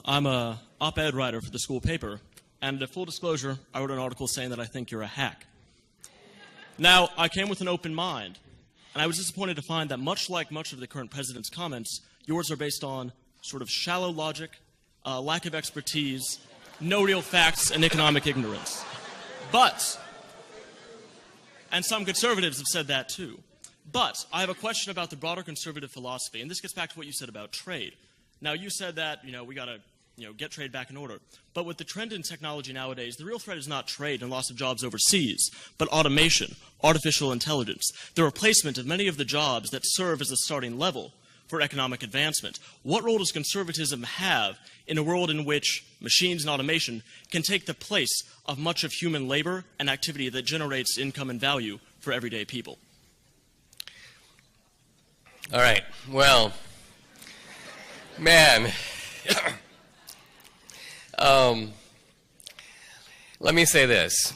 I'm a op-ed writer for the school paper, and full disclosure, I wrote an article saying that I think you're a hack. Now, I came with an open mind, and I was disappointed to find that much like much of the current president's comments, yours are based on sort of shallow logic, lack of expertise, no real facts, and economic ignorance. But, and some conservatives have said that too, but I have a question about the broader conservative philosophy, and this gets back to what you said about trade. Now, you said that, we got to, get trade back in order. But with the trend in technology nowadays, the real threat is not trade and loss of jobs overseas, but automation, artificial intelligence, the replacement of many of the jobs that serve as a starting level for economic advancement. What role does conservatism have in a world in which machines and automation can take the place of much of human labor and activity that generates income and value for everyday people? All right. Well, man, let me say this.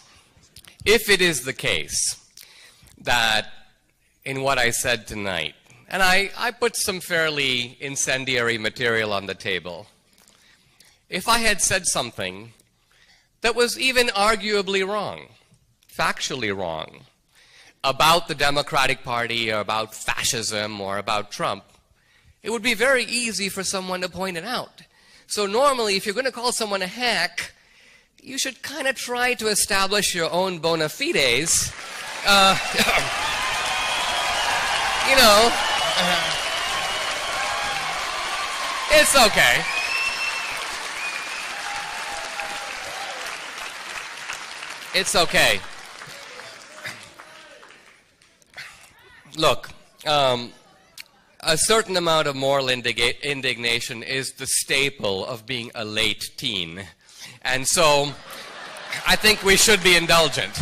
If it is the case that in what I said tonight, and I put some fairly incendiary material on the table, if I had said something that was even arguably wrong, factually wrong, about the Democratic Party or about fascism or about Trump, it would be very easy for someone to point it out. So normally, if you're going to call someone a hack, you should kind of try to establish your own bona fides. It's okay. It's okay. Look, a certain amount of moral indignation is the staple of being a late teen. And so I think we should be indulgent.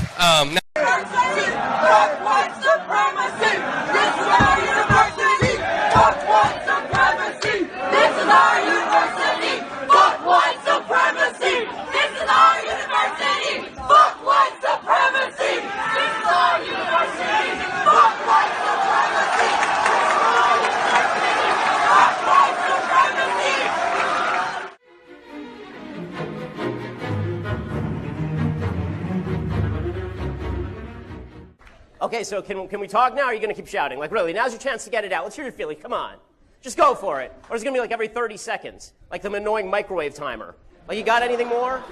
Okay, so can we talk now, or are you going to keep shouting? Like, really, now's your chance to get it out. Let's hear your feeling. Come on. Just go for it. Or is it going to be like every 30 seconds? Like the annoying microwave timer. Like, you got anything more?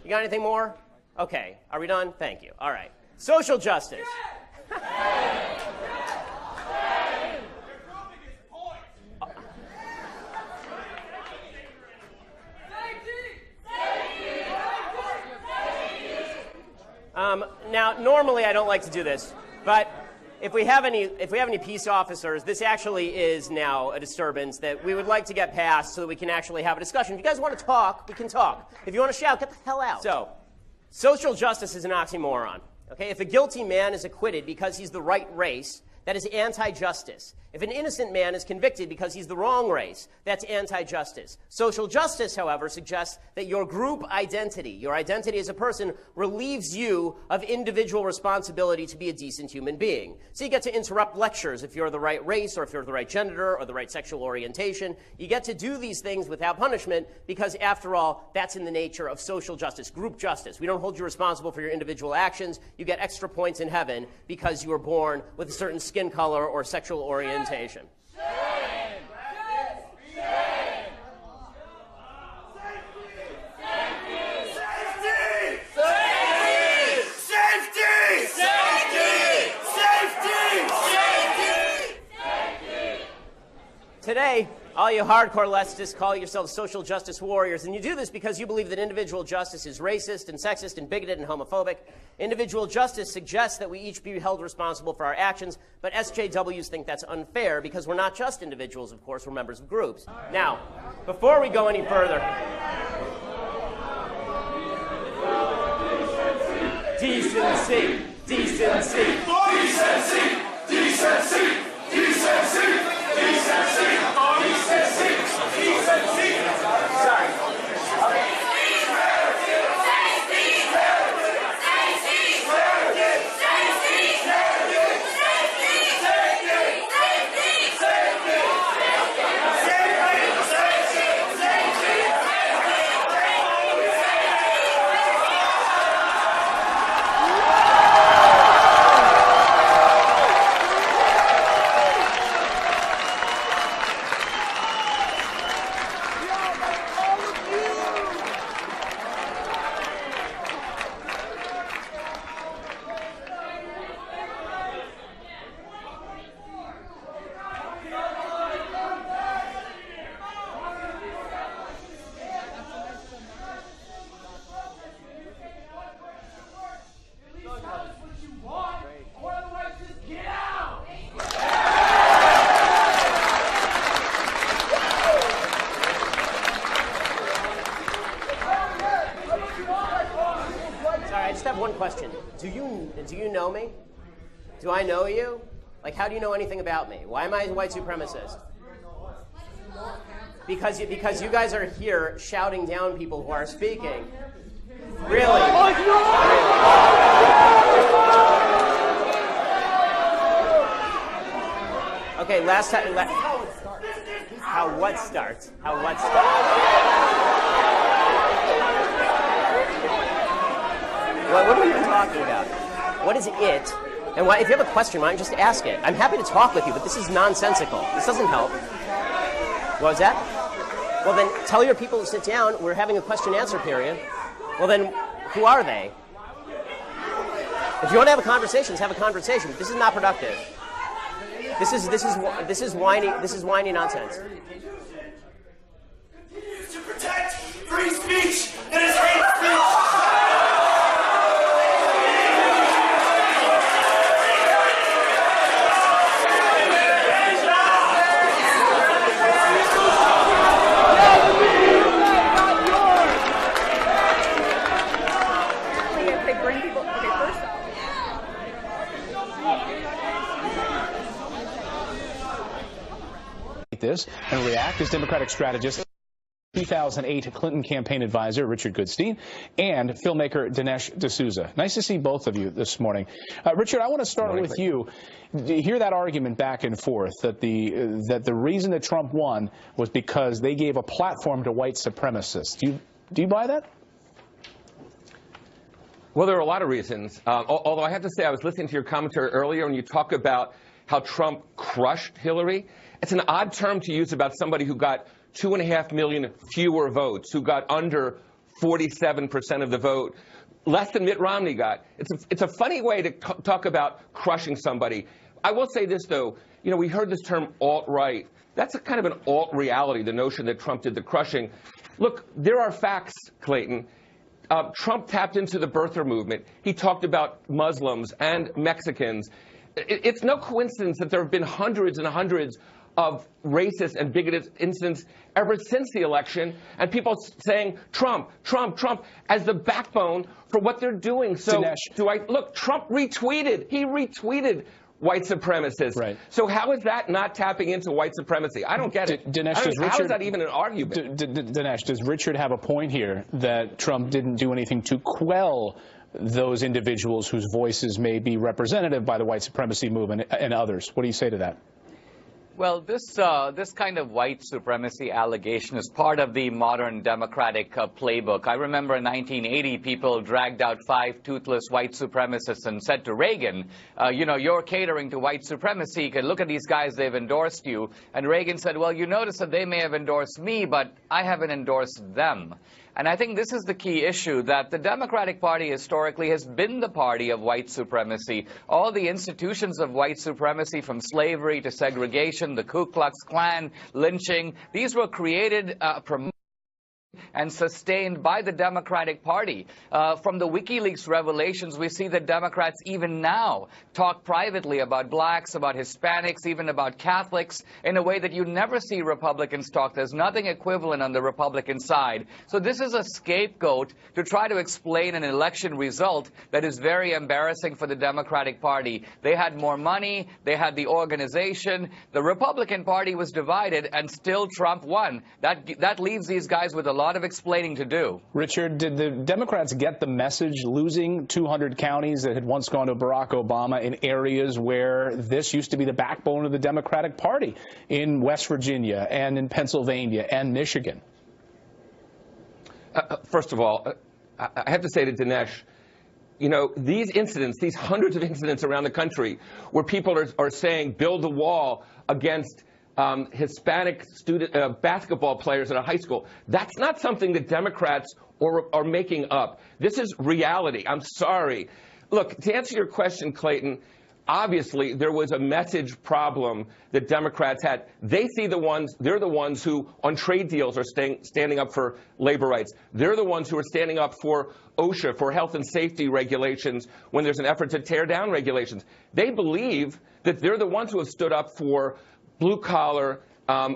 You got anything more? Okay. Are we done? Thank you. All right. Social justice. Now, normally I don't like to do this, but if we have any peace officers, this actually is now a disturbance that we would like to get past so that we can actually have a discussion. If you guys want to talk, we can talk. If you want to shout, get the hell out. So, social justice is an oxymoron. Okay? If a guilty man is acquitted because he's the right race, that is anti-justice. If an innocent man is convicted because he's the wrong race, that's anti-justice. Social justice, however, suggests that your group identity, your identity as a person, relieves you of individual responsibility to be a decent human being. So you get to interrupt lectures if you're the right race or if you're the right gender or the right sexual orientation. You get to do these things without punishment because, after all, that's in the nature of social justice, group justice. We don't hold you responsible for your individual actions. You get extra points in heaven because you were born with a certain skin color or sexual orientation. Shame. Today, all you hardcore leftists call yourselves social justice warriors, and you do this because you believe that individual justice is racist and sexist and bigoted and homophobic. Individual justice suggests that we each be held responsible for our actions, but SJWs think that's unfair because we're not just individuals, of course, we're members of groups. Now, before we go any further, decency, decency, decency, decency, decency, decency, decency, decency. Sorry. just have one question. Do you know me? Do I know you? Like, how do you know anything about me? Why am I a white supremacist? Because you guys are here shouting down people who are speaking. Really? Okay, last time. How what starts? What are you even talking about? What is it? And why, if you have a question, why don't you just ask it? I'm happy to talk with you, but this is nonsensical. This doesn't help. What was that? Well, then tell your people to sit down. We're having a question-answer period. Well, then, who are they? If you want to have a conversation, let's have a conversation. This is not productive. This is whiny nonsense. To protect free speech, it is hate speech. This and react as Democratic strategist, 2008 Clinton campaign advisor Richard Goodstein and filmmaker Dinesh D'Souza. Nice to see both of you this morning. Richard, I want to start with you. You hear that argument back and forth that the reason that Trump won was because they gave a platform to white supremacists. Do you buy that? Well, there are a lot of reasons. Although I have to say, I was listening to your commentary earlier, and you talk about how Trump crushed Hillary. It's an odd term to use about somebody who got 2.5 million fewer votes, who got under 47% of the vote, less than Mitt Romney got. It's a funny way to talk about crushing somebody. I will say this, though. You know, we heard this term alt-right. That's a kind of an alt-reality, the notion that Trump did the crushing. Look, there are facts, Clayton. Trump tapped into the birther movement. He talked about Muslims and Mexicans. It's no coincidence that there have been hundreds and hundreds of racist and bigoted incidents ever since the election, and people saying Trump, Trump, Trump as the backbone for what they're doing. So look, Trump retweeted. He retweeted white supremacists. Right. So how is that not tapping into white supremacy? I don't get it. Dinesh, how is that even an argument? Dinesh, does Richard have a point here that Trump didn't do anything to quell those individuals whose voices may be representative by the white supremacy movement and others? What do you say to that? Well, this kind of white supremacy allegation is part of the modern Democratic playbook. I remember in 1980, people dragged out 5 toothless white supremacists and said to Reagan, you know, you're catering to white supremacy. You can look at these guys, they've endorsed you. And Reagan said, well, you notice that they may have endorsed me, but I haven't endorsed them. And I think this is the key issue, that the Democratic Party historically has been the party of white supremacy. All the institutions of white supremacy, from slavery to segregation, the Ku Klux Klan, lynching, these were created, promoted, and sustained by the Democratic Party. From the WikiLeaks revelations, we see that Democrats even now talk privately about blacks, about Hispanics, even about Catholics, in a way that you never see Republicans talk. There's nothing equivalent on the Republican side. So this is a scapegoat to try to explain an election result that is very embarrassing for the Democratic Party. They had more money, they had the organization, the Republican Party was divided, and still Trump won. That leaves these guys with a lot of explaining to do. Richard, did the Democrats get the message, losing 200 counties that had once gone to Barack Obama in areas where this used to be the backbone of the Democratic Party, in West Virginia and in Pennsylvania and Michigan? First of all, I have to say to Dinesh, you know, these incidents, these hundreds of incidents around the country where people are saying build the wall against Hispanic basketball players in a high school. That's not something that Democrats are making up. This is reality. I'm sorry. Look, to answer your question, Clayton, obviously there was a message problem that Democrats had. They're the ones who on trade deals are standing up for labor rights. They're the ones who are standing up for OSHA, for health and safety regulations when there's an effort to tear down regulations. They believe that they're the ones who have stood up for blue-collar,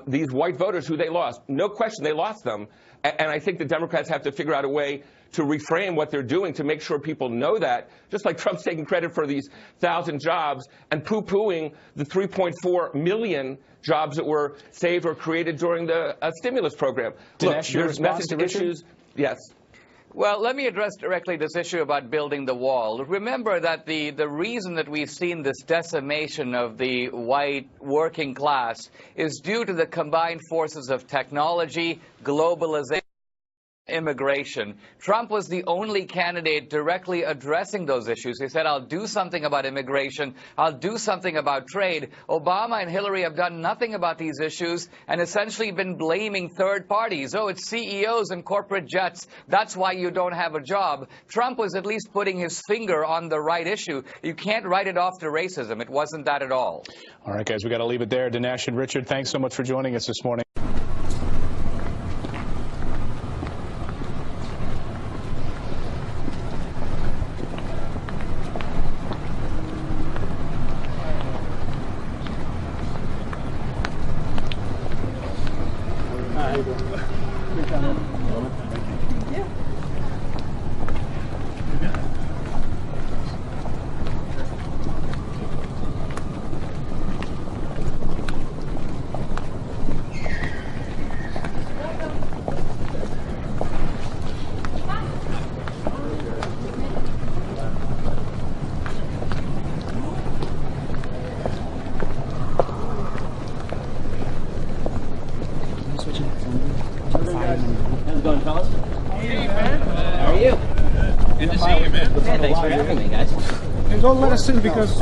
these white voters who they lost. No question, they lost them. And I think the Democrats have to figure out a way to reframe what they're doing to make sure people know that, just like Trump's taking credit for these 1,000 jobs and poo-pooing the 3.4 million jobs that were saved or created during the stimulus program. Look, there's message issues. Yes. Well, let me address directly this issue about building the wall. Remember that the reason that we've seen this decimation of the white working class is due to the combined forces of technology, globalization, immigration. Trump was the only candidate directly addressing those issues. He said, I'll do something about immigration. I'll do something about trade. Obama and Hillary have done nothing about these issues and essentially been blaming third parties. Oh, it's CEOs and corporate jets. That's why you don't have a job. Trump was at least putting his finger on the right issue. You can't write it off to racism. It wasn't that at all. All right, guys, we got to leave it there. Dinesh and Richard, thanks so much for joining us this morning. How's it going, fellas? Hey, man. How are you? Good to see you, man. Yeah, thanks for having me, guys. And don't let us in because...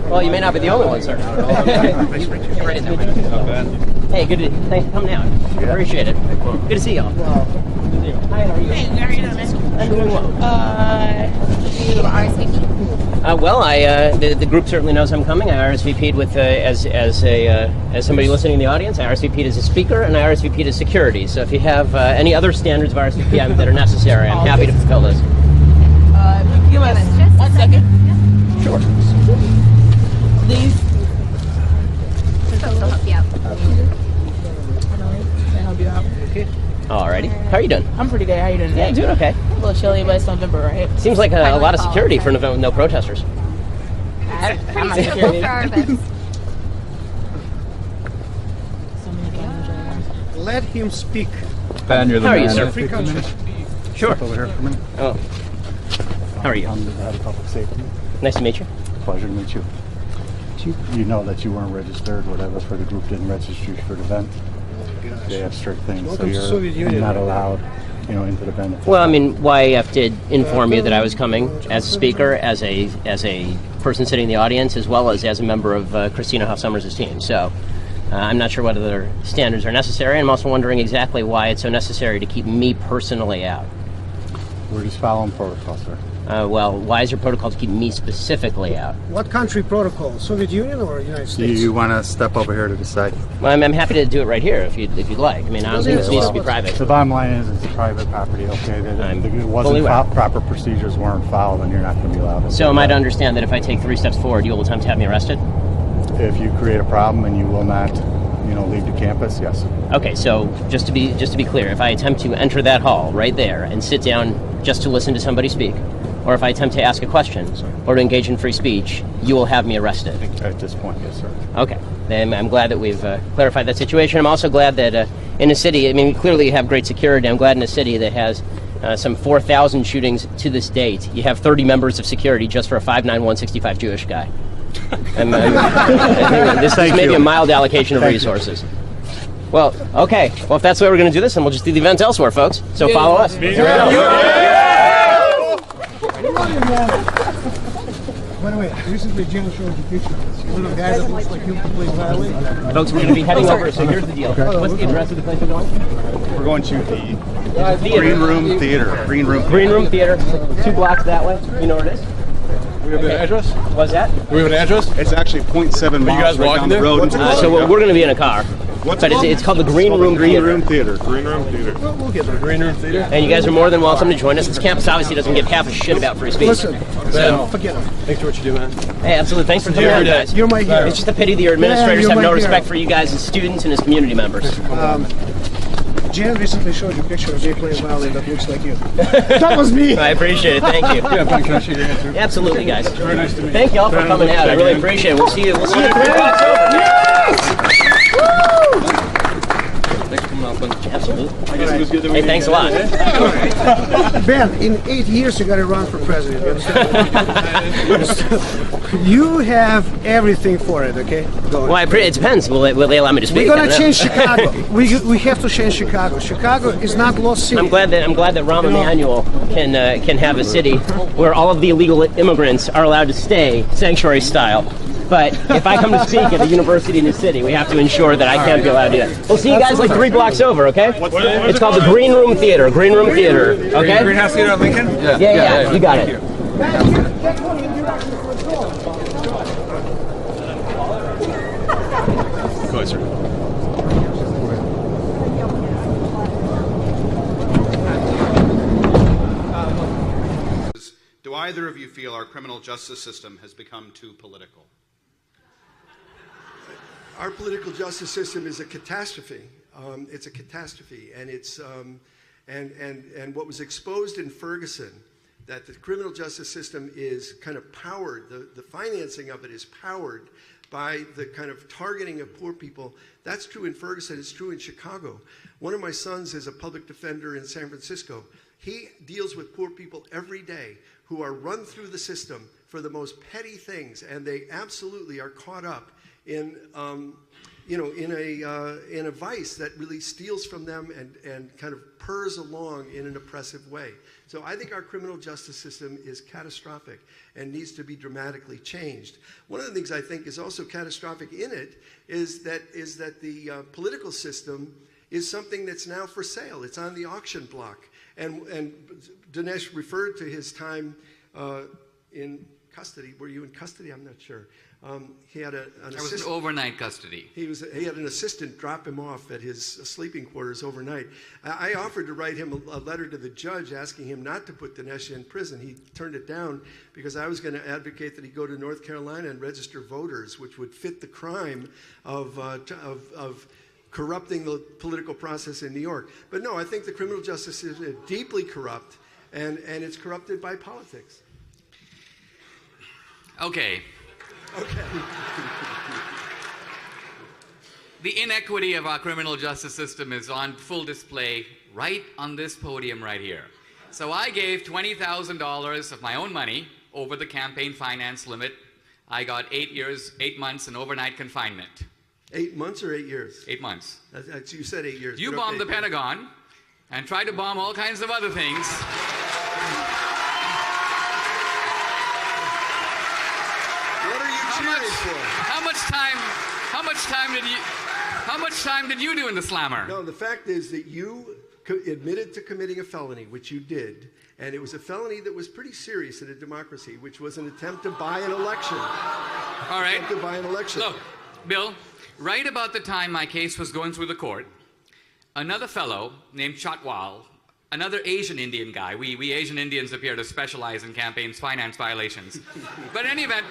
Well, you may not be the only one, sir. Nice to meet you. Hey, good to... Thanks for coming out. Appreciate it. Good to see y'all. Hi, how are you? Hey, how are you doing, man? I'm doing well. You RSVP? The group certainly knows I'm coming. I RSVP'd with as somebody listening in the audience. I RSVP'd as a speaker, and I RSVP'd as security. So if you have any other standards of RSVP that are necessary, I'm happy to fulfill those. Give us 1 second. Yeah. Sure. Please. I'll help you out. Can I help you out? Okay. Alrighty. How are you doing? I'm pretty good. How you doing today? Yeah, doing okay. A little chilly, but it's November, right? Seems like a lot of security for no protesters. I'm not Pretty security. for our events. Let him speak. Ben, you're the How are man. you, sir? Free country. Sure. Step over here for a minute. Oh. How are you? I'm the head of public safety. Nice to meet you. Pleasure to meet you. You know that you weren't registered, whatever, for the group didn't register you for the event. They have strict things, Welcome to so Soviet you're Union. not allowed, into the event. Well, I mean, YAF did inform you that I was coming as a speaker, as a person sitting in the audience, as well as a member of Christina Hoff Sommers' team. So I'm not sure whether their standards are necessary. I'm also wondering exactly why it's so necessary to keep me personally out. We're just following protocol, sir. Well, why is your protocol to keep me specifically out? What country protocol? Soviet Union or United Do States? you want to step over here to decide? Well, I'm happy to do it right here if you'd like. I mean, I don't think this needs to be private. The bottom line is it's private property, okay? I'm It fully wasn't aware. proper procedures weren't followed, and you're not going to be allowed to. So am I to understand that if I take 3 steps forward, you will attempt to have me arrested? If you create a problem and you will not, leave the campus, yes. Okay, so just to be clear, if I attempt to enter that hall right there and sit down just to listen to somebody speak, or if I attempt to ask a question or to engage in free speech, you will have me arrested. At this point, yes, sir. Okay, then I'm glad that we've clarified that situation. I'm also glad that in a city, I mean, clearly you have great security. I'm glad in a city that has some 4,000 shootings to this date, you have 30 members of security just for a 5'9", 165 Jewish guy. This is maybe a mild allocation of resources. Well, okay. Well, if that's the way we're going to do this, then we'll just do the events elsewhere, folks. So follow us. Here we go. By the way, this is the general show education. Little guy that looks like he'll play violin. Folks, we're going to be heading over, so here's the deal. What's the address of the place we're going? We're going to the Green Room Theater. Green Room Theater, 2 blocks that way. You know where it is? We have an address? What's that? We have an address? It's actually 0.7 miles guys right walking down the there? road. So we're going to be in a car. But it's called the Green Room Theater. Green Room Theater. We'll get there. Green Room Theater. And you guys are more than welcome to join us. This campus obviously doesn't give half a shit about free speech. Listen, forget him. Thanks for what you do, man. Hey, absolutely. Thanks for coming out, guys. You're my hero. It's just a pity the administrators you're have my no hero. respect for you guys as students and as community members. Jen recently showed you a picture of me playing violin that looks like you. That was me! I appreciate it. Thank you. Yeah, Ben, can I shake your hand too? Absolutely, guys. Very nice to meet you. Thank y'all for coming out. I really appreciate it. We'll see you 3 blocks over. Thanks for coming out, Ben. Absolutely. I guess it was good that we Hey, thanks a lot. Ben, in 8 years you got to run for president. You understand? You have everything for it, okay? Go on. Well, it depends. Will they allow me to speak? We're gonna change Chicago. We have to change Chicago. Chicago is not lost city. I'm glad that Rahm Emanuel can have a city where all of the illegal immigrants are allowed to stay sanctuary style. But if I come to speak at a university in the city, we have to ensure that I can't be allowed to do that. We'll see you guys like 3 blocks over, okay? It's called the Green Room Theater. Green Room Theater, okay? Greenhouse Theater at Lincoln? Yeah. You got it. Go ahead, sir. Do either of you feel our criminal justice system has become too political? Our political justice system is a catastrophe. It's a catastrophe, and it's and what was exposed in Ferguson, that the criminal justice system is kind of powered. The financing of it is powered by the kind of targeting of poor people. That's true in Ferguson. It's true in Chicago. One of my sons is a public defender in San Francisco. He deals with poor people every day who are run through the system for the most petty things, and they absolutely are caught up in, in a vice that really steals from them and kind of purrs along in an oppressive way. So I think our criminal justice system is catastrophic and needs to be dramatically changed. One of the things I think is also catastrophic in it is that the political system is something that's now for sale. It's on the auction block. And Dinesh referred to his time in custody. Were you in custody? I'm not sure. He had an assistant. I was in overnight custody. He had an assistant drop him off at his sleeping quarters overnight. I offered to write him a letter to the judge asking him not to put Dinesh in prison. He turned it down because I was going to advocate that he go to North Carolina and register voters, which would fit the crime of corrupting the political process in New York. But no, I think the criminal justice system is deeply corrupt, and it's corrupted by politics. Okay. Okay. The inequity of our criminal justice system is on full display right on this podium right here. So I gave $20,000 of my own money over the campaign finance limit. I got 8 months in overnight confinement. 8 months or 8 years? 8 months. You said 8 years. You bombed the Pentagon and tried to bomb all kinds of other things. What are you cheering for? How much time did you do in the slammer? No, the fact is that you admitted to committing a felony, which you did, and it was a felony that was pretty serious in a democracy, which was an attempt to buy an election. All right. Attempt to buy an election. Look, Bill, right about the time my case was going through the court, another fellow named Chatwal, another Asian Indian guy, we Asian Indians appear to specialize in campaigns finance violations. But in any event,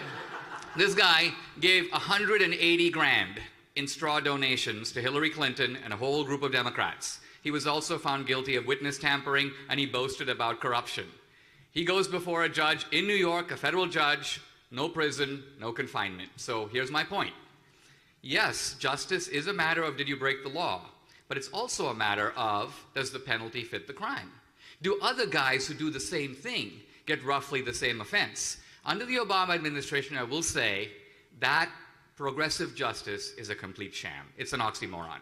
this guy gave 180 grand in straw donations to Hillary Clinton and a whole group of Democrats. He was also found guilty of witness tampering, and he boasted about corruption. He goes before a judge in New York, a federal judge, no prison, no confinement. So here's my point. Yes, justice is a matter of did you break the law, but it's also a matter of does the penalty fit the crime? Do other guys who do the same thing get roughly the same offense? Under the Obama administration, I will say that progressive justice is a complete sham. It's an oxymoron.